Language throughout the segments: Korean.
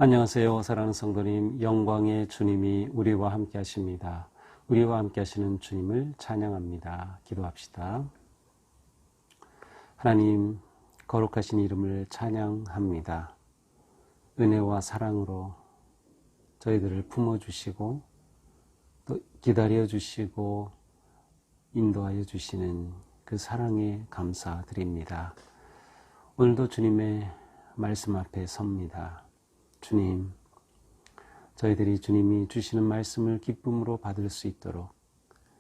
안녕하세요. 사랑하는 성도님, 영광의 주님이 우리와 함께 하십니다. 우리와 함께 하시는 주님을 찬양합니다. 기도합시다. 하나님, 거룩하신 이름을 찬양합니다. 은혜와 사랑으로 저희들을 품어주시고 또 기다려주시고 인도하여 주시는 그 사랑에 감사드립니다. 오늘도 주님의 말씀 앞에 섭니다. 주님, 저희들이 주님이 주시는 말씀을 기쁨으로 받을 수 있도록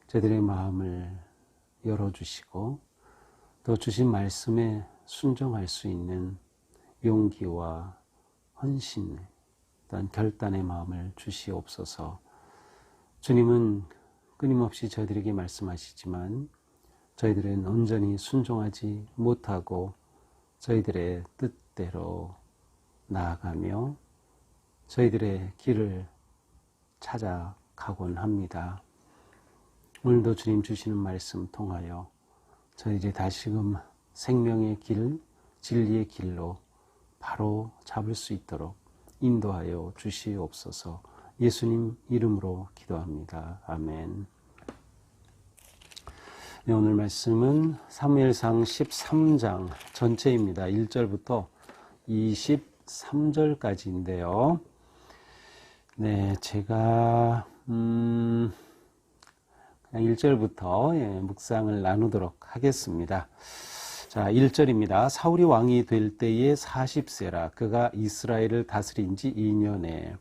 저희들의 마음을 열어주시고 또 주신 말씀에 순종할 수 있는 용기와 헌신, 또한 결단의 마음을 주시옵소서. 주님은 끊임없이 저희들에게 말씀하시지만 저희들은 온전히 순종하지 못하고 저희들의 뜻대로 나아가며 저희들의 길을 찾아가곤 합니다. 오늘도 주님 주시는 말씀 통하여 저희들이 다시금 생명의 길, 진리의 길로 바로 잡을 수 있도록 인도하여 주시옵소서. 예수님 이름으로 기도합니다. 아멘. 네, 오늘 말씀은 사무엘상 13장 전체입니다. 1절부터 23절까지인데요. 네, 제가 그냥 1절부터 묵상을 나누도록 하겠습니다. 자, 1절입니다. 사울이 왕이 될 때에 40세라 그가 이스라엘을 다스린 지 2년에.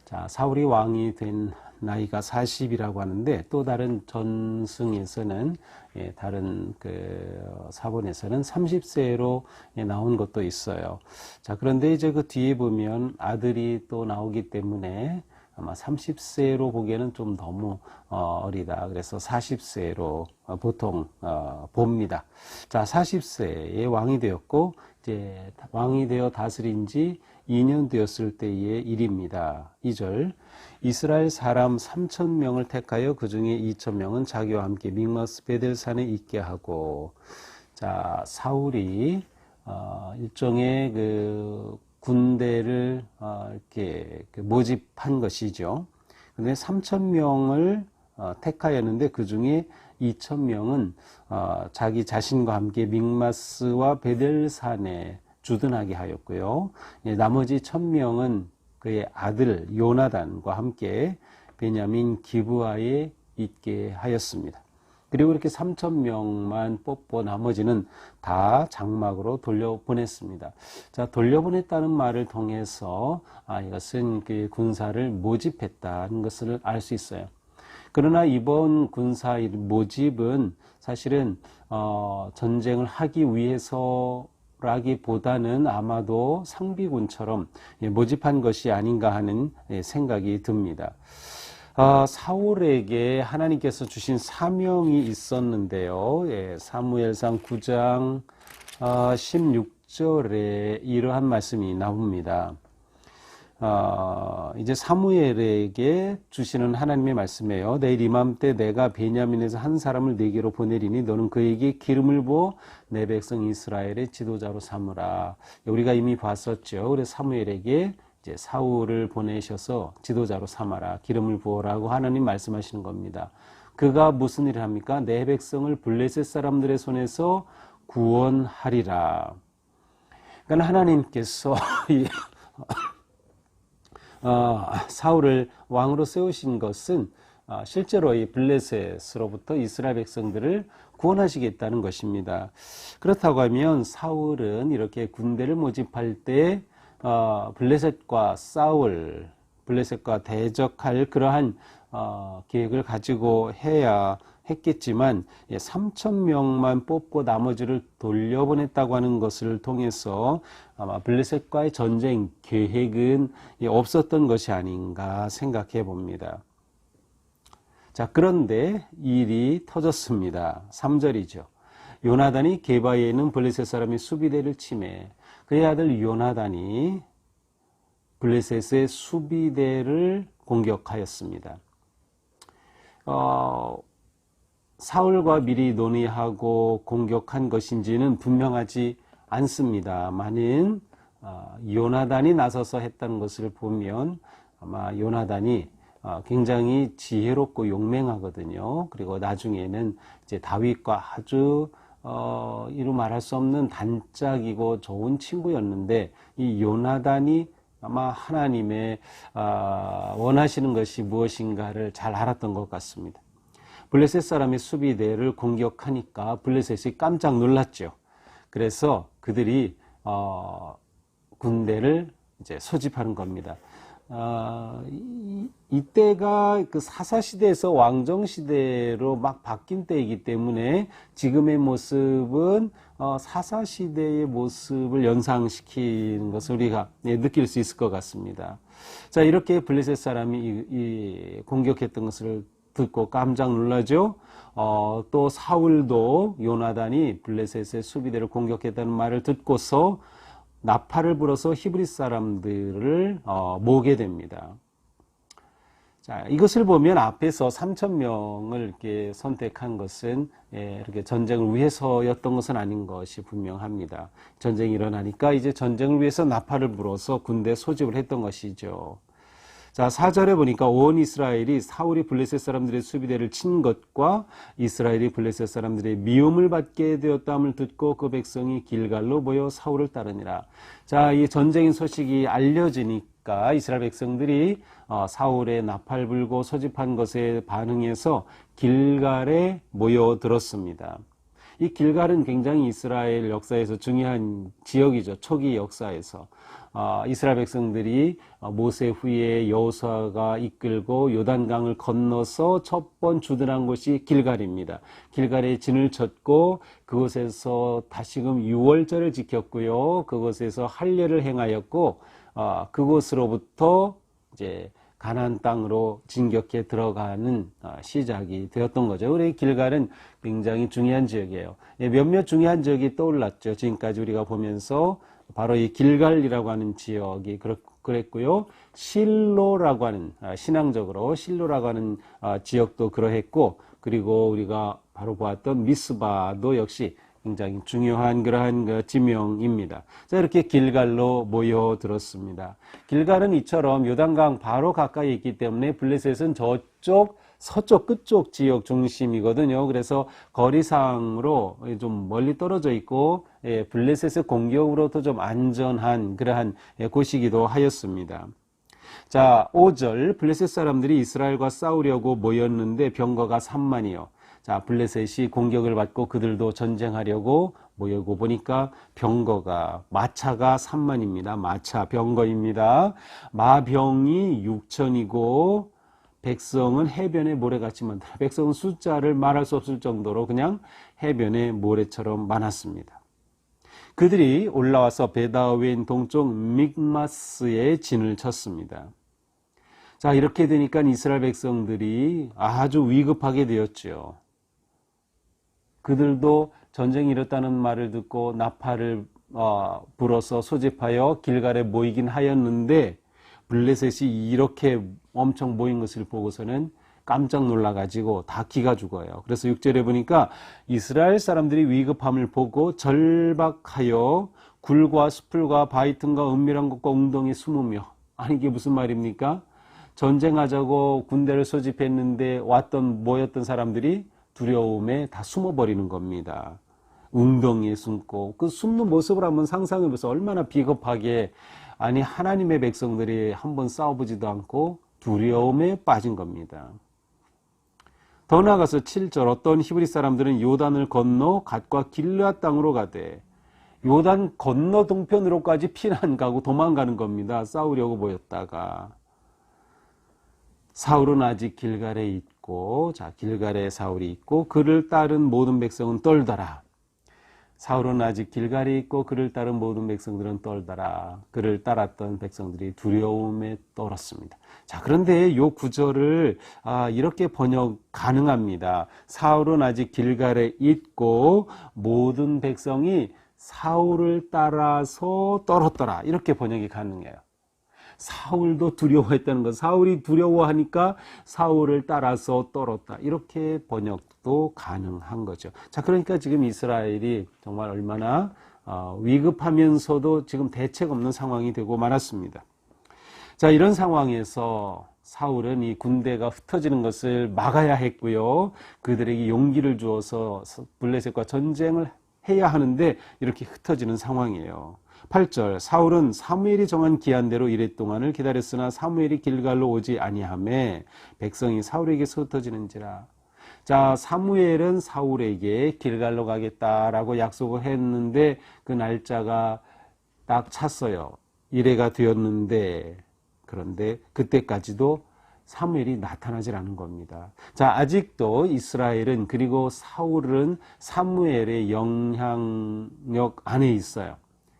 자, 사울이 왕이 된 나이가 40이라고 하는데 또 다른 전승에서는 다른 그 사본에서는 30세로 나온 것도 있어요. 자, 그런데 이제 그 뒤에 보면 아들이 또 나오기 때문에 아마 30세로 보기에는 좀 너무 어리다. 그래서 40세로 보통 봅니다. 자, 40세에 왕이 되었고 이제 왕이 되어 다스린 지 2년 되었을 때의 일입니다. 2절 이스라엘 사람 3,000명을 택하여 그 중에 2,000명은 자기와 함께 믹마스 베델산에 있게 하고. 자, 사울이 일종의 그 군대를 이렇게 모집한 것이죠. 그런데 3,000명을 택하였는데 그 중에 2,000명은 자기 자신과 함께 믹마스와 베델산에 주둔하게 하였고요. 나머지 1,000명은 그의 아들 요나단과 함께 베냐민 기브아에 있게 하였습니다. 그리고 이렇게 3,000명만 뽑고 나머지는 다 장막으로 돌려보냈습니다. 자, 돌려보냈다는 말을 통해서 이것은 그 군사를 모집했다는 것을 알 수 있어요. 그러나 이번 군사 모집은 사실은 전쟁을 하기 위해서라기보다는 아마도 상비군처럼 모집한 것이 아닌가 하는 생각이 듭니다. 사울에게 하나님께서 주신 사명이 있었는데요. 사무엘상 9장 16절에 이러한 말씀이 나옵니다. 이제 사무엘에게 주시는 하나님의 말씀이에요. 내일 이맘때 내가 베냐민에서 한 사람을 네게로 보내리니 너는 그에게 기름을 부어 내 백성 이스라엘의 지도자로 삼으라. 우리가 이미 봤었죠. 그래서 사무엘에게 이제 사울을 보내셔서 지도자로 삼아라. 기름을 부어라고 하나님 말씀하시는 겁니다. 그가 무슨 일을 합니까? 내 백성을 블레셋 사람들의 손에서 구원하리라. 그러니까 하나님께서 사울을 왕으로 세우신 것은 실제로 이 블레셋으로부터 이스라엘 백성들을 구원하시겠다는 것입니다. 그렇다고 하면 사울은 이렇게 군대를 모집할 때 블레셋과 대적할 그러한 계획을 가지고 해야 했겠지만 3,000명만 뽑고 나머지를 돌려보냈다고 하는 것을 통해서 아마 블레셋과의 전쟁 계획은 없었던 것이 아닌가 생각해 봅니다. 자, 그런데 일이 터졌습니다. 3절이죠. 요나단이 게바에 있는 블레셋 사람의 수비대를 침해 그의 아들 요나단이 블레셋의 수비대를 공격하였습니다. 사울과 미리 논의하고 공격한 것인지는 분명하지 않습니다만은 요나단이 나서서 했다는 것을 보면 아마 요나단이 굉장히 지혜롭고 용맹하거든요. 그리고 나중에는 이제 다윗과 아주 이루 말할 수 없는 단짝이고 좋은 친구였는데 이 요나단이 아마 하나님의 원하시는 것이 무엇인가를 잘 알았던 것 같습니다. 블레셋 사람의 수비대를 공격하니까 블레셋이 깜짝 놀랐죠. 그래서 그들이 군대를 이제 소집하는 겁니다. 이때가 그 사사시대에서 왕정시대로 막 바뀐 때이기 때문에 지금의 모습은 사사시대의 모습을 연상시키는 것을 우리가 느낄 수 있을 것 같습니다. 자, 이렇게 블레셋 사람이 공격했던 것을 듣고 깜짝 놀라죠. 또 사울도 요나단이 블레셋의 수비대를 공격했다는 말을 듣고서 나팔을 불어서 히브리 사람들을 모으게 됩니다. 자, 이것을 보면 앞에서 3,000명을 이렇게 선택한 것은 이렇게 전쟁을 위해서였던 것은 아닌 것이 분명합니다. 전쟁이 일어나니까 이제 전쟁을 위해서 나팔을 불어서 군대 소집을 했던 것이죠. 자, 4절에 보니까 온 이스라엘이 사울이 블레셋 사람들의 수비대를 친 것과 이스라엘이 블레셋 사람들의 미움을 받게 되었다함을 듣고 그 백성이 길갈로 모여 사울을 따르니라. 자, 이 전쟁의 소식이 알려지니까 이스라엘 백성들이 사울의 나팔 불고 소집한 것에 반응해서 길갈에 모여들었습니다. 이 길갈은 굉장히 이스라엘 역사에서 중요한 지역이죠. 초기 역사에서. 이스라엘 백성들이 모세 후에 여호수아가 이끌고 요단강을 건너서 첫 번 주둔한 곳이 길갈입니다. 길갈에 진을 쳤고 그곳에서 다시금 유월절을 지켰고요. 그곳에서 할례를 행하였고 그곳으로부터 이제 가나안 땅으로 진격해 들어가는 시작이 되었던 거죠. 우리 길갈은 굉장히 중요한 지역이에요. 몇몇 중요한 지역이 떠올랐죠. 지금까지 우리가 보면서 바로 이 길갈이라고 하는 지역이 그랬고요. 실로라고 하는 신앙적으로 실로라고 하는 지역도 그러했고, 그리고 우리가 바로 보았던 미스바도 역시 굉장히 중요한 그러한 지명입니다. 자, 이렇게 길갈로 모여들었습니다. 길갈은 이처럼 요단강 바로 가까이 있기 때문에 블레셋은 저쪽 서쪽 끝쪽 지역 중심이거든요. 그래서 거리상으로 좀 멀리 떨어져 있고 블레셋의 공격으로도 좀 안전한 그러한 곳이기도 하였습니다. 자, 5절 블레셋 사람들이 이스라엘과 싸우려고 모였는데 병거가 3만이요. 자, 블레셋이 공격을 받고 그들도 전쟁하려고 모이고 보니까 병거가 마차가 3만입니다. 마차 병거입니다. 마병이 6천이고 백성은 해변의 모래같이 많다. 백성은 숫자를 말할 수 없을 정도로 그냥 해변의 모래처럼 많았습니다. 그들이 올라와서 베다웬 동쪽 믹마스에 진을 쳤습니다. 자, 이렇게 되니까 이스라엘 백성들이 아주 위급하게 되었죠. 그들도 전쟁이 일었다는 말을 듣고 나팔을 불어서 소집하여 길갈에 모이긴 하였는데 블레셋이 이렇게 엄청 모인 것을 보고서는 깜짝 놀라가지고 다 기가 죽어요. 그래서 6절에 보니까 이스라엘 사람들이 위급함을 보고 절박하여 굴과 수풀과 바위 틈과 은밀한 곳과 웅덩이에 숨으며, 아니 이게 무슨 말입니까? 전쟁하자고 군대를 소집했는데 모였던 사람들이 두려움에 다 숨어버리는 겁니다. 웅덩이에 숨고 그 숨는 모습을 한번 상상해보세요. 얼마나 비겁하게, 아니 하나님의 백성들이 한번 싸워보지도 않고 두려움에 빠진 겁니다. 더 나아가서 7절 어떤 히브리 사람들은 요단을 건너 갓과 길르앗 땅으로 가되, 요단 건너 동편으로까지 피난 가고 도망가는 겁니다. 싸우려고 모였다가. 사울은 아직 길갈에 있고, 자, 길갈에 사울이 있고 그를 따른 모든 백성은 떨더라. 사울은 아직 길갈에 있고 그를 따른 모든 백성들은 떨더라. 그를 따랐던 백성들이 두려움에 떨었습니다. 자, 그런데 요 구절을 이렇게 번역 가능합니다. 사울은 아직 길갈에 있고 모든 백성이 사울을 따라서 떨었더라. 이렇게 번역이 가능해요. 사울도 두려워했다는 것, 사울이 두려워하니까 사울을 따라서 떨었다. 이렇게 번역도 가능한 거죠. 자, 그러니까 지금 이스라엘이 정말 얼마나 위급하면서도 지금 대책 없는 상황이 되고 말았습니다. 자, 이런 상황에서 사울은 이 군대가 흩어지는 것을 막아야 했고요. 그들에게 용기를 주어서 블레셋과 전쟁을 해야 하는데 이렇게 흩어지는 상황이에요. 8절 사울은 사무엘이 정한 기한대로 이랫 동안을 기다렸으나 사무엘이 길갈로 오지 아니하매 백성이 사울에게서 흩어지는지라. 자, 사무엘은 사울에게 길갈로 가겠다라고 약속을 했는데 그 날짜가 딱 찼어요. 이래가 되었는데 그런데 그때까지도 사무엘이 나타나질 않은 겁니다. 자, 아직도 이스라엘은 그리고 사울은 사무엘의 영향력 안에 있어요.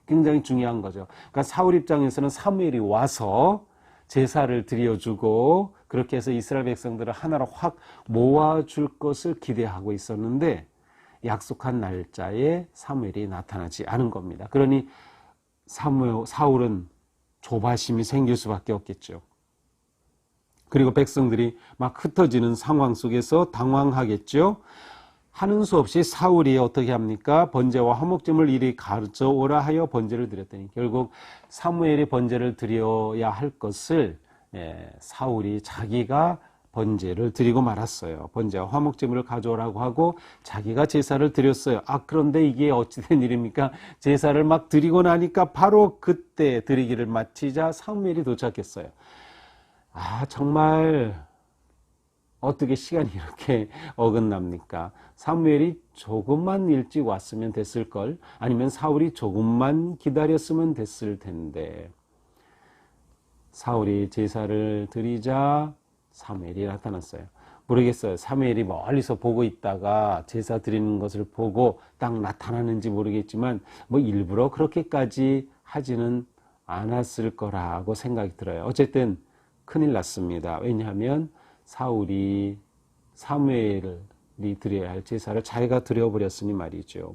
굉장히 중요한 거죠. 그러니까 사울 입장에서는 사무엘이 와서 제사를 드려주고 그렇게 해서 이스라엘 백성들을 하나로 확 모아줄 것을 기대하고 있었는데 약속한 날짜에 사무엘이 나타나지 않은 겁니다. 그러니 사울은 조바심이 생길 수밖에 없겠죠. 그리고 백성들이 막 흩어지는 상황 속에서 당황하겠죠. 하는 수 없이 사울이 어떻게 합니까? 번제와 화목제물 이리 가져오라 하여 번제를 드렸더니 결국 사무엘이 번제를 드려야 할 것을 사울이 자기가 번제를 드리고 말았어요. 번제와 화목제물을 가져오라고 하고 자기가 제사를 드렸어요. 그런데 이게 어찌된 일입니까? 제사를 막 드리고 나니까 바로 그때 드리기를 마치자 사무엘이 도착했어요. 정말 어떻게 시간이 이렇게 어긋납니까? 사무엘이 조금만 일찍 왔으면 됐을걸, 아니면 사울이 조금만 기다렸으면 됐을 텐데 사울이 제사를 드리자 사무엘이 나타났어요. 모르겠어요. 사무엘이 멀리서 보고 있다가 제사 드리는 것을 보고 딱 나타나는지 모르겠지만 일부러 그렇게까지 하지는 않았을 거라고 생각이 들어요. 어쨌든 큰일 났습니다. 왜냐하면 사울이 사무엘이 드려야 할 제사를 자기가 드려버렸으니 말이죠.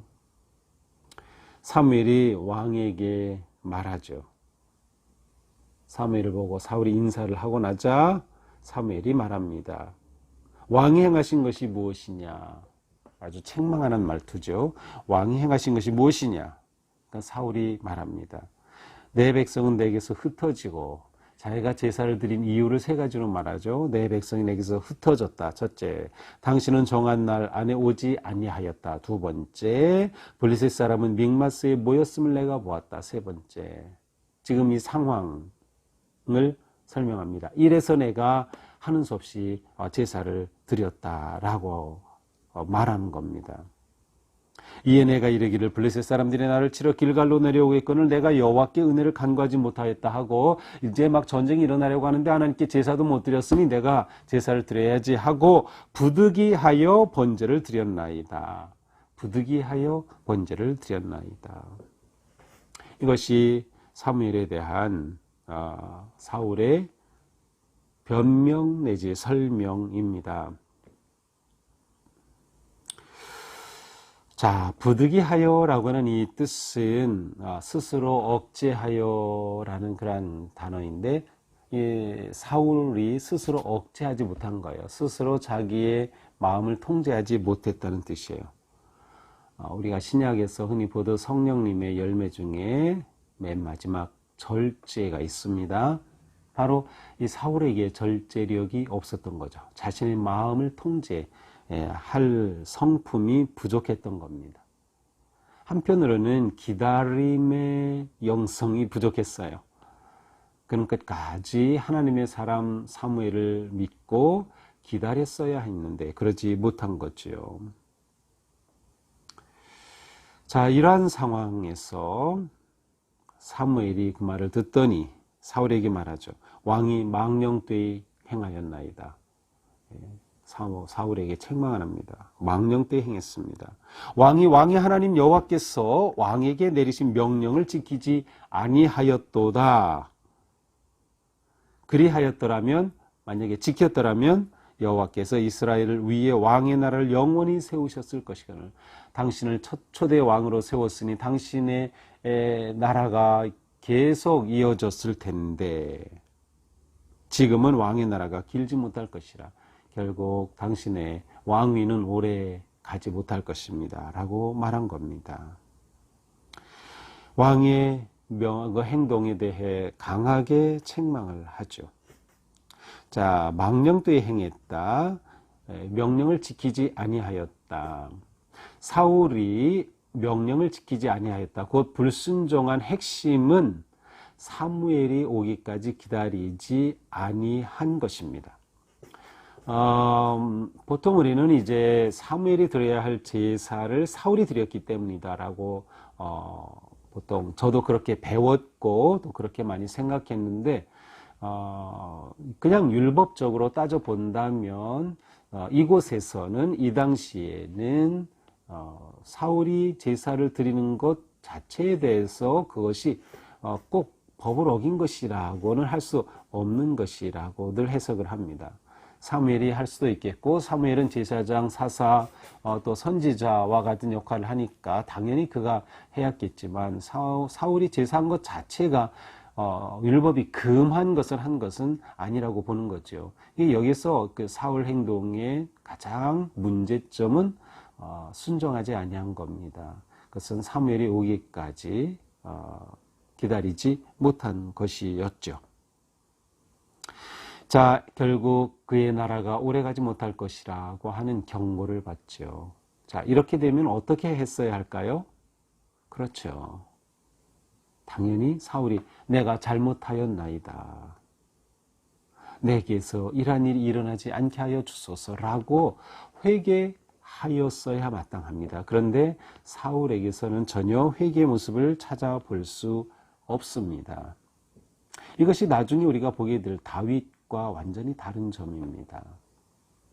사무엘이 왕에게 말하죠. 사무엘을 보고 사울이 인사를 하고 나자 사무엘이 말합니다. 왕이 행하신 것이 무엇이냐? 아주 책망하는 말투죠. 왕이 행하신 것이 무엇이냐? 그러니까 사울이 말합니다. 내 백성은 내게서 흩어지고 자기가 제사를 드린 이유를 세 가지로 말하죠. 내 백성이 내게서 흩어졌다. 첫째, 당신은 정한 날 안에 오지 아니하였다. 두 번째, 블레셋 사람은 믹마스에 모였음을 내가 보았다. 세 번째, 지금 이 상황을 설명합니다. 이래서 내가 하는 수 없이 제사를 드렸다라고 말하는 겁니다. 이에 내가 이르기를 블레셋 사람들이 나를 치러 길갈로 내려오겠거늘 내가 여호와께 은혜를 간구하지 못하였다 하고 이제 막 전쟁이 일어나려고 하는데 하나님께 제사도 못 드렸으니 내가 제사를 드려야지 하고 부득이하여 번제를 드렸나이다. 부득이하여 번제를 드렸나이다. 이것이 사무엘에 대한 사울의 변명 내지 설명입니다. 자, 부득이하여라고 하는 이 뜻은 스스로 억제하여라는 그런 단어인데 사울이 스스로 억제하지 못한 거예요. 스스로 자기의 마음을 통제하지 못했다는 뜻이에요. 우리가 신약에서 흔히 보던 성령님의 열매 중에 맨 마지막 절제가 있습니다. 바로 이 사울에게 절제력이 없었던 거죠. 자신의 마음을 통제할 성품이 부족했던 겁니다. 한편으로는 기다림의 영성이 부족했어요. 그는 끝까지 하나님의 사람 사무엘을 믿고 기다렸어야 했는데 그러지 못한 거죠. 자, 이러한 상황에서 사무엘이 그 말을 듣더니 사울에게 말하죠. 왕이 망령되이 행하였나이다. 사울에게 책망을 합니다. 망령되이 행했습니다. 왕이 하나님 여호와께서 왕에게 내리신 명령을 지키지 아니하였도다. 그리하였더라면, 만약에 지켰더라면 여호와께서 이스라엘을 위해 왕의 나라를 영원히 세우셨을 것이거늘 당신을 초대 왕으로 세웠으니 당신의 나라가 계속 이어졌을 텐데 지금은 왕의 나라가 길지 못할 것이라 결국 당신의 왕위는 오래 가지 못할 것입니다 라고 말한 겁니다. 왕의 그 행동에 대해 강하게 책망을 하죠. 자, 망령되이 행했다. 명령을 지키지 아니하였다. 사울이 명령을 지키지 아니하였다. 곧 불순종한 핵심은 사무엘이 오기까지 기다리지 아니한 것입니다. 보통 우리는 이제 사무엘이 드려야 할 제사를 사울이 드렸기 때문이다라고 보통 저도 그렇게 배웠고 또 그렇게 많이 생각했는데 그냥 율법적으로 따져 본다면 이곳에서는 이 당시에는 사울이 제사를 드리는 것 자체에 대해서 그것이 꼭 법을 어긴 것이라고는 할 수 없는 것이라고들 해석을 합니다. 사무엘이 할 수도 있겠고, 사무엘은 제사장, 사사, 또 선지자와 같은 역할을 하니까 당연히 그가 해야겠지만 사울이 제사한 것 자체가 율법이 금한 것을 한 것은 아니라고 보는 거죠. 여기서 그 사울 행동의 가장 문제점은 순종하지 아니한 겁니다. 그것은 사무엘이 오기까지 기다리지 못한 것이었죠. 자, 결국 그의 나라가 오래가지 못할 것이라고 하는 경고를 받죠. 자, 이렇게 되면 어떻게 했어야 할까요? 그렇죠. 당연히 사울이 내가 잘못하였나이다. 내게서 이러한 일이 일어나지 않게 하여 주소서라고 회개하였어야 마땅합니다. 그런데 사울에게서는 전혀 회개의 모습을 찾아볼 수 없습니다. 이것이 나중에 우리가 보게 될 다윗과 완전히 다른 점입니다.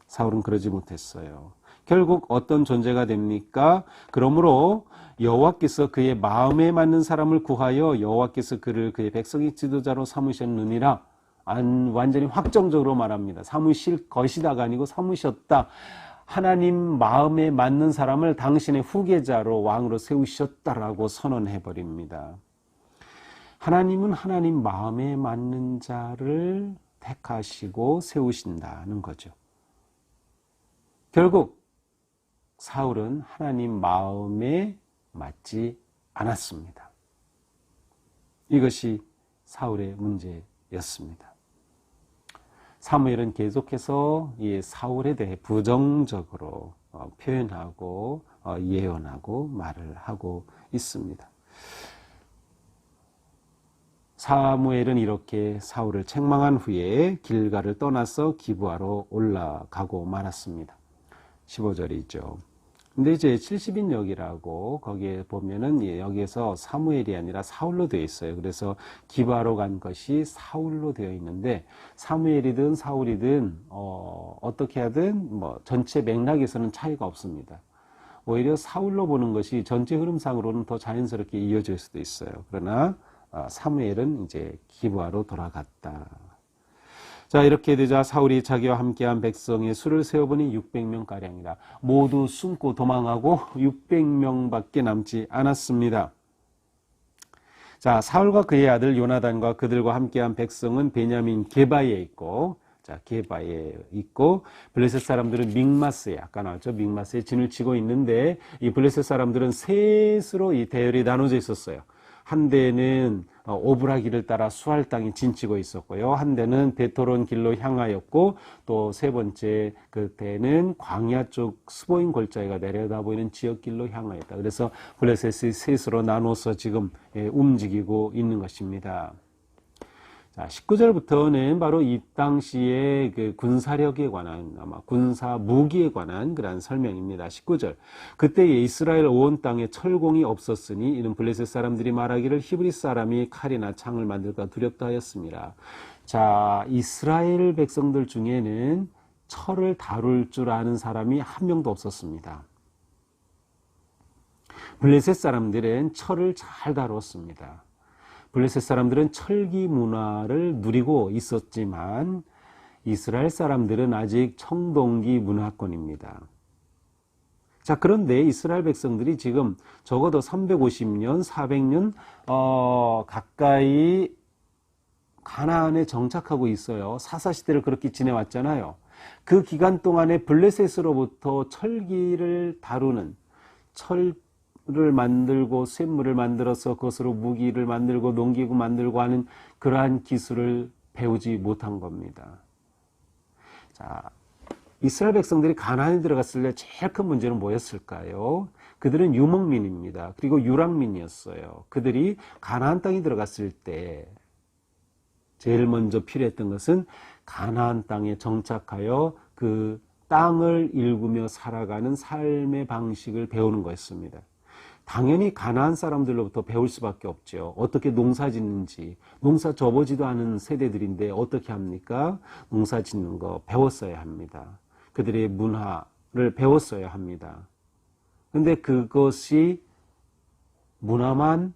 사울은 그러지 못했어요. 결국 어떤 존재가 됩니까? 그러므로 여호와께서 그의 마음에 맞는 사람을 구하여 여호와께서 그를 그의 백성의 지도자로 삼으셨느니라. 완전히 확정적으로 말합니다. 삼으실 것이다가 아니고 삼으셨다. 하나님 마음에 맞는 사람을 당신의 후계자로 왕으로 세우셨다라고 선언해버립니다. 하나님은 하나님 마음에 맞는 자를 택하시고 세우신다는 거죠. 결국 사울은 하나님 마음에 맞지 않았습니다. 이것이 사울의 문제였습니다. 사무엘은 계속해서 이 사울에 대해 부정적으로 표현하고 예언하고 말을 하고 있습니다. 사무엘은 이렇게 사울을 책망한 후에 길갈을 떠나서 기브아로 올라가고 말았습니다. 15절이죠. 근데 이제 70인역이라고 거기에 보면은 여기에서 사무엘이 아니라 사울로 되어 있어요. 그래서 기브아로 간 것이 사울로 되어 있는데 사무엘이든 사울이든 어떻게 하든 뭐 전체 맥락에서는 차이가 없습니다. 오히려 사울로 보는 것이 전체 흐름상으로는 더 자연스럽게 이어질 수도 있어요. 그러나 사무엘은 이제 기브아로 돌아갔다. 자, 이렇게 되자 사울이 자기와 함께한 백성의 수를 세어보니 600명가량이라. 모두 숨고 도망하고 600명밖에 남지 않았습니다. 자, 사울과 그의 아들 요나단과 그들과 함께한 백성은 베냐민 게바에 있고, 자, 게바에 있고, 블레셋 사람들은 믹마스에, 아까 나왔죠? 믹마스에 진을 치고 있는데, 이 블레셋 사람들은 셋으로 이 대열이 나눠져 있었어요. 한 대는 오브라기를 따라 수할 땅에 진치고 있었고요. 한 대는 베토론 길로 향하였고, 또 세 번째 그 대는 광야 쪽 스보임 골짜기가 내려다 보이는 지역길로 향하였다. 그래서 블레셋이 셋으로 나눠서 지금 움직이고 있는 것입니다. 자, 19절부터는 바로 이 당시의 그 군사력에 관한, 아마 군사 무기에 관한 그런 설명입니다. 19절. 그때에 이스라엘 온 땅에 철공이 없었으니 이는 블레셋 사람들이 말하기를 히브리 사람이 칼이나 창을 만들까 두렵다 하였습니다. 자, 이스라엘 백성들 중에는 철을 다룰 줄 아는 사람이 한 명도 없었습니다. 블레셋 사람들은 철을 잘 다뤘습니다. 블레셋 사람들은 철기 문화를 누리고 있었지만 이스라엘 사람들은 아직 청동기 문화권입니다. 자, 그런데 이스라엘 백성들이 지금 적어도 350년, 400년 가까이 가나안에 정착하고 있어요. 사사시대를 그렇게 지내왔잖아요. 그 기간 동안에 블레셋으로부터 철기를 다루는 쇠를 만들고 쇳물을 만들어서 그것으로 무기를 만들고 농기구 만들고 하는 그러한 기술을 배우지 못한 겁니다. 자, 이스라엘 백성들이 가나안에 들어갔을 때 제일 큰 문제는 뭐였을까요? 그들은 유목민입니다. 그리고 유랑민이었어요. 그들이 가나안 땅에 들어갔을 때 제일 먼저 필요했던 것은 가나안 땅에 정착하여 그 땅을 일구며 살아가는 삶의 방식을 배우는 거였습니다. 당연히 가나안 사람들로부터 배울 수밖에 없죠. 어떻게 농사 짓는지. 농사 접어지도 않은 세대들인데 어떻게 합니까? 농사 짓는 거 배웠어야 합니다. 그들의 문화를 배웠어야 합니다. 근데 그것이 문화만,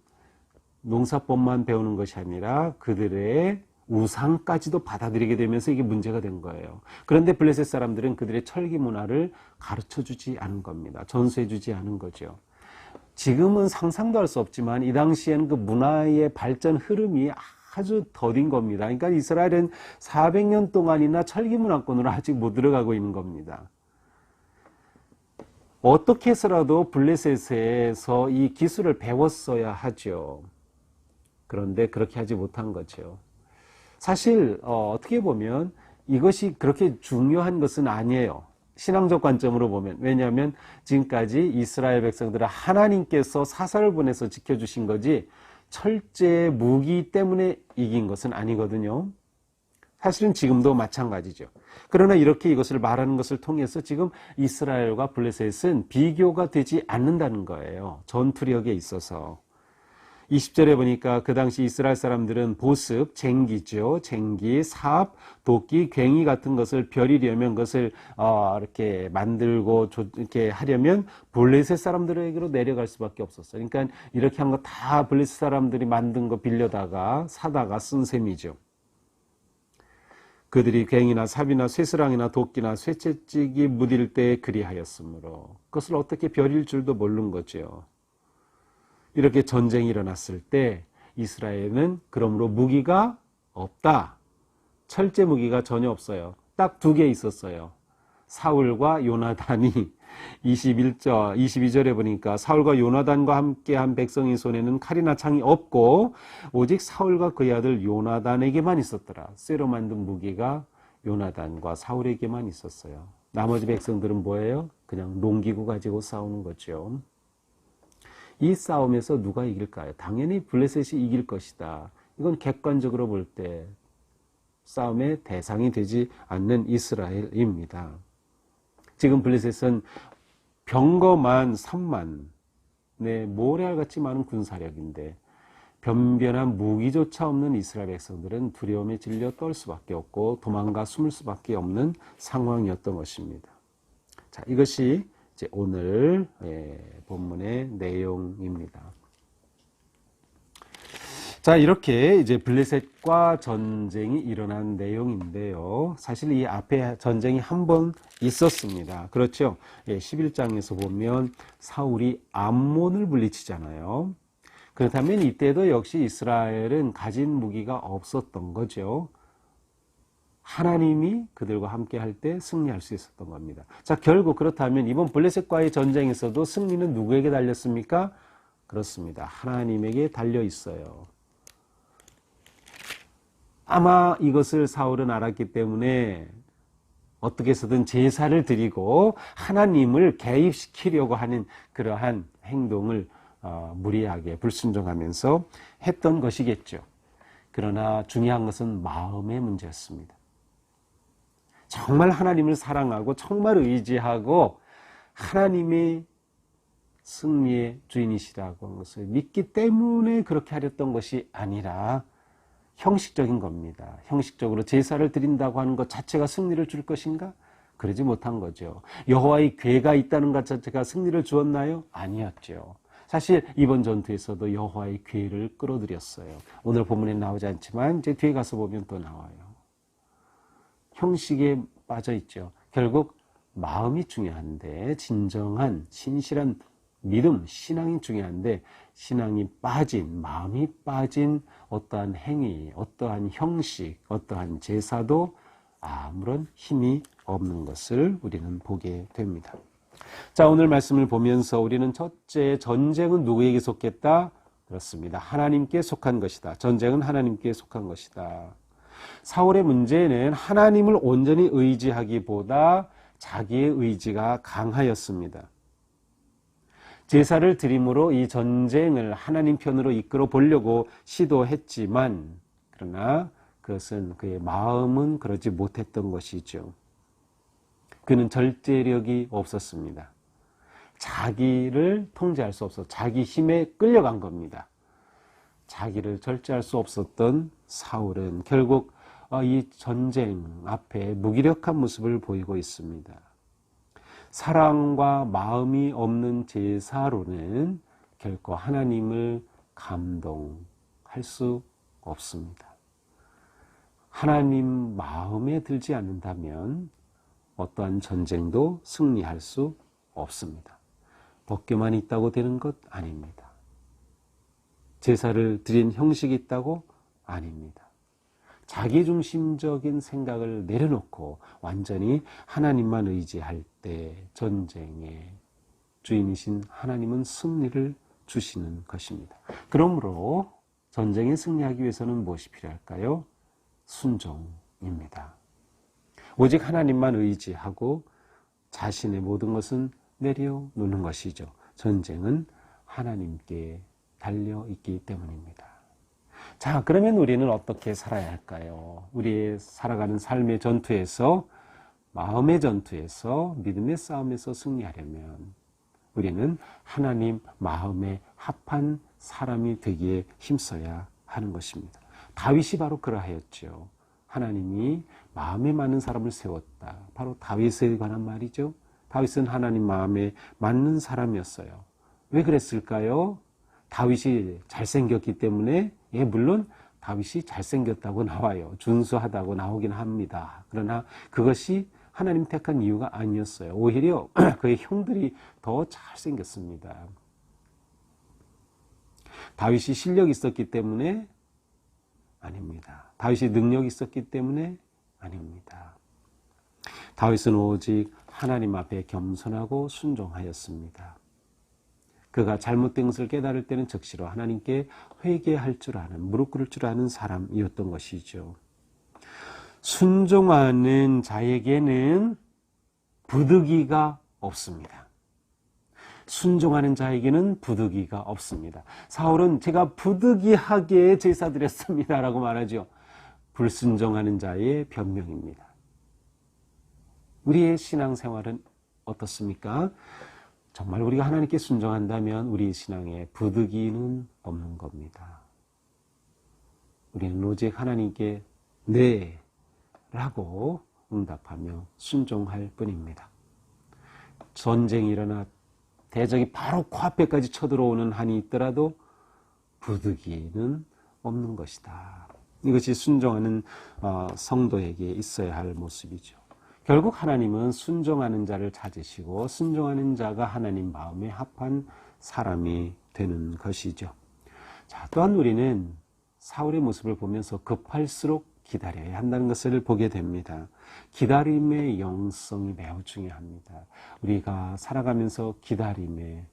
농사법만 배우는 것이 아니라 그들의 우상까지도 받아들이게 되면서 이게 문제가 된 거예요. 그런데 블레셋 사람들은 그들의 철기 문화를 가르쳐 주지 않은 겁니다. 전수해 주지 않은 거죠. 지금은 상상도 할 수 없지만 이 당시에는 그 문화의 발전 흐름이 아주 더딘 겁니다. 그러니까 이스라엘은 400년 동안이나 철기 문화권으로 아직 못 들어가고 있는 겁니다. 어떻게 해서라도 블레셋에서 이 기술을 배웠어야 하죠. 그런데 그렇게 하지 못한 거죠. 사실 어떻게 보면 이것이 그렇게 중요한 것은 아니에요. 신앙적 관점으로 보면. 왜냐하면 지금까지 이스라엘 백성들은 하나님께서 사사를 보내서 지켜주신 거지 철제 무기 때문에 이긴 것은 아니거든요. 사실은 지금도 마찬가지죠. 그러나 이렇게 이것을 말하는 것을 통해서 지금 이스라엘과 블레셋은 비교가 되지 않는다는 거예요. 전투력에 있어서. 20절에 보니까 그 당시 이스라엘 사람들은 보습, 쟁기죠. 쟁기, 삽, 도끼, 괭이 같은 것을 벼리려면 그것을 이렇게 만들고 이렇게 하려면 블레셋 사람들에게로 내려갈 수밖에 없었어요. 그러니까 이렇게 한 거 다 블레셋 사람들이 만든 거 빌려다가 사다가 쓴 셈이죠. 그들이 괭이나 삽이나 쇠스랑이나 도끼나 쇠채찍이 무딜 때 그리하였으므로 그것을 어떻게 벼릴 줄도 모르는 거죠. 이렇게 전쟁이 일어났을 때 이스라엘은 그러므로 무기가 없다. 철제 무기가 전혀 없어요. 딱 2개 있었어요. 사울과 요나단이 22절에 보니까 사울과 요나단과 함께한 백성의 손에는 칼이나 창이 없고 오직 사울과 그의 아들 요나단에게만 있었더라. 쇠로 만든 무기가 요나단과 사울에게만 있었어요. 나머지 백성들은 뭐예요? 그냥 농기구 가지고 싸우는 거죠. 이 싸움에서 누가 이길까요? 당연히 블레셋이 이길 것이다. 이건 객관적으로 볼 때 싸움의 대상이 되지 않는 이스라엘입니다. 지금 블레셋은 병거만 3만, 모래알같이 많은 군사력인데 변변한 무기조차 없는 이스라엘 백성들은 두려움에 질려 떨 수밖에 없고 도망가 숨을 수밖에 없는 상황이었던 것입니다. 자, 이것이 이제 오늘 본문의 내용입니다. 자, 이렇게 이제 블레셋과 전쟁이 일어난 내용인데요. 사실 이 앞에 전쟁이 한 번 있었습니다. 그렇죠? 11장에서 보면 사울이 암몬을 물리치잖아요. 그렇다면 이때도 역시 이스라엘은 가진 무기가 없었던 거죠. 하나님이 그들과 함께 할 때 승리할 수 있었던 겁니다. 자, 결국 그렇다면 이번 블레셋과의 전쟁에서도 승리는 누구에게 달렸습니까? 그렇습니다. 하나님에게 달려 있어요. 아마 이것을 사울은 알았기 때문에 어떻게 해서든 제사를 드리고 하나님을 개입시키려고 하는 그러한 행동을 무리하게 불순종하면서 했던 것이겠죠. 그러나 중요한 것은 마음의 문제였습니다. 정말 하나님을 사랑하고 정말 의지하고 하나님이 승리의 주인이시라고 하는 것을 믿기 때문에 그렇게 하렸던 것이 아니라 형식적인 겁니다. 형식적으로 제사를 드린다고 하는 것 자체가 승리를 줄 것인가? 그러지 못한 거죠. 여호와의 궤가 있다는 것 자체가 승리를 주었나요? 아니었죠. 사실 이번 전투에서도 여호와의 궤를 끌어들였어요. 오늘 본문에 나오지 않지만 이제 뒤에 가서 보면 또 나와요. 형식에 빠져 있죠. 결국 마음이 중요한데 진정한 신실한 믿음, 신앙이 중요한데 신앙이 빠진, 마음이 빠진 어떠한 행위, 어떠한 형식, 어떠한 제사도 아무런 힘이 없는 것을 우리는 보게 됩니다. 자, 오늘 말씀을 보면서 우리는 첫째, 전쟁은 누구에게 속했다? 그렇습니다. 하나님께 속한 것이다. 전쟁은 하나님께 속한 것이다. 사울의 문제는 하나님을 온전히 의지하기보다 자기의 의지가 강하였습니다. 제사를 드림으로 이 전쟁을 하나님 편으로 이끌어 보려고 시도했지만, 그러나 그것은 그의 마음은 그러지 못했던 것이죠. 그는 절제력이 없었습니다. 자기를 통제할 수 없어 자기 힘에 끌려간 겁니다. 자기를 절제할 수 없었던 사울은 결국 이 전쟁 앞에 무기력한 모습을 보이고 있습니다. 사랑과 마음이 없는 제사로는 결코 하나님을 감동할 수 없습니다. 하나님 마음에 들지 않는다면 어떠한 전쟁도 승리할 수 없습니다. 법궤만 있다고 되는 것 아닙니다. 제사를 드린 형식이 있다고 아닙니다. 자기중심적인 생각을 내려놓고 완전히 하나님만 의지할 때 전쟁의 주인이신 하나님은 승리를 주시는 것입니다. 그러므로 전쟁에 승리하기 위해서는 무엇이 필요할까요? 순종입니다. 오직 하나님만 의지하고 자신의 모든 것은 내려놓는 것이죠. 전쟁은 하나님께 달려있기 때문입니다. 자, 그러면 우리는 어떻게 살아야 할까요? 우리의 살아가는 삶의 전투에서, 마음의 전투에서, 믿음의 싸움에서 승리하려면 우리는 하나님 마음에 합한 사람이 되기에 힘써야 하는 것입니다. 다윗이 바로 그러하였죠. 하나님이 마음에 맞는 사람을 세웠다. 바로 다윗에 관한 말이죠. 다윗은 하나님 마음에 맞는 사람이었어요. 왜 그랬을까요? 다윗이 잘생겼기 때문에, 물론 다윗이 잘생겼다고 나와요. 준수하다고 나오긴 합니다. 그러나 그것이 하나님 택한 이유가 아니었어요. 오히려 그의 형들이 더 잘생겼습니다. 다윗이 실력이 있었기 때문에? 아닙니다. 다윗이 능력이 있었기 때문에? 아닙니다. 다윗은 오직 하나님 앞에 겸손하고 순종하였습니다. 그가 잘못된 것을 깨달을 때는 즉시로 하나님께 회개할 줄 아는, 무릎 꿇을 줄 아는 사람이었던 것이죠. 순종하는 자에게는 부득이가 없습니다. 순종하는 자에게는 부득이가 없습니다. 사울은 제가 부득이하게 제사드렸습니다 라고 말하죠. 불순종하는 자의 변명입니다. 우리의 신앙생활은 어떻습니까? 정말 우리가 하나님께 순종한다면 우리 신앙에 부득이는 없는 겁니다. 우리는 오직 하나님께 네 라고 응답하며 순종할 뿐입니다. 전쟁이 일어나 대적이 바로 코앞에까지 쳐들어오는 한이 있더라도 부득이는 없는 것이다. 이것이 순종하는 성도에게 있어야 할 모습이죠. 결국 하나님은 순종하는 자를 찾으시고 순종하는 자가 하나님 마음에 합한 사람이 되는 것이죠. 자, 또한 우리는 사울의 모습을 보면서 급할수록 기다려야 한다는 것을 보게 됩니다. 기다림의 영성이 매우 중요합니다. 우리가 살아가면서 기다림의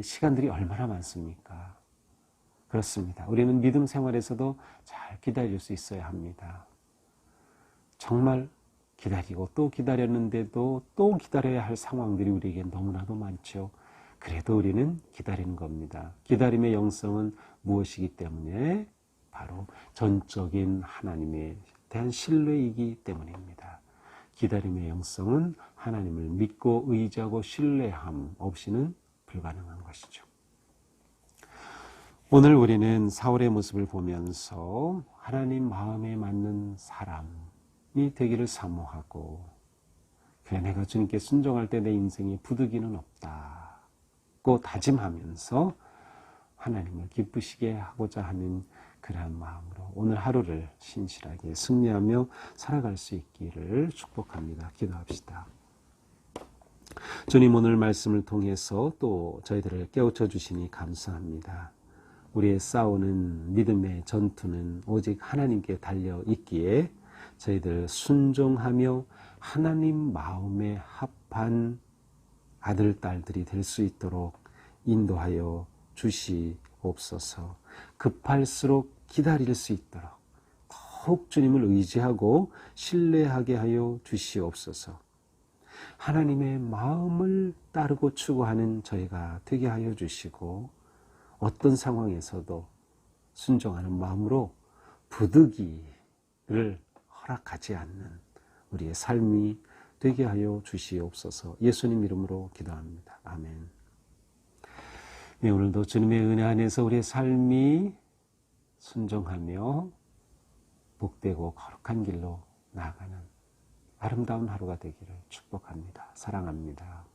시간들이 얼마나 많습니까? 그렇습니다. 우리는 믿음 생활에서도 잘 기다릴 수 있어야 합니다. 정말 기다리고 또 기다렸는데도 또 기다려야 할 상황들이 우리에게 너무나도 많죠. 그래도 우리는 기다리는 겁니다. 기다림의 영성은 무엇이기 때문에? 바로 전적인 하나님에 대한 신뢰이기 때문입니다. 기다림의 영성은 하나님을 믿고 의지하고 신뢰함 없이는 불가능한 것이죠. 오늘 우리는 사울의 모습을 보면서 하나님 마음에 맞는 사람이 되기를 사모하고, 그래 내가 주님께 순종할 때 내 인생에 부득이는 없다고 다짐하면서 하나님을 기쁘시게 하고자 하는 그러한 마음으로 오늘 하루를 신실하게 승리하며 살아갈 수 있기를 축복합니다. 기도합시다. 주님, 오늘 말씀을 통해서 또 저희들을 깨우쳐 주시니 감사합니다. 우리의 싸우는 믿음의 전투는 오직 하나님께 달려 있기에 저희들 순종하며 하나님 마음에 합한 아들, 딸들이 될 수 있도록 인도하여 주시옵소서. 급할수록 기다릴 수 있도록 더욱 주님을 의지하고 신뢰하게 하여 주시옵소서. 하나님의 마음을 따르고 추구하는 저희가 되게 하여 주시고, 어떤 상황에서도 순종하는 마음으로 부득이를 허락하지 않는 우리의 삶이 되게 하여 주시옵소서. 예수님 이름으로 기도합니다. 아멘. 네, 오늘도 주님의 은혜 안에서 우리의 삶이 순종하며 복되고 거룩한 길로 나아가는 아름다운 하루가 되기를 축복합니다. 사랑합니다.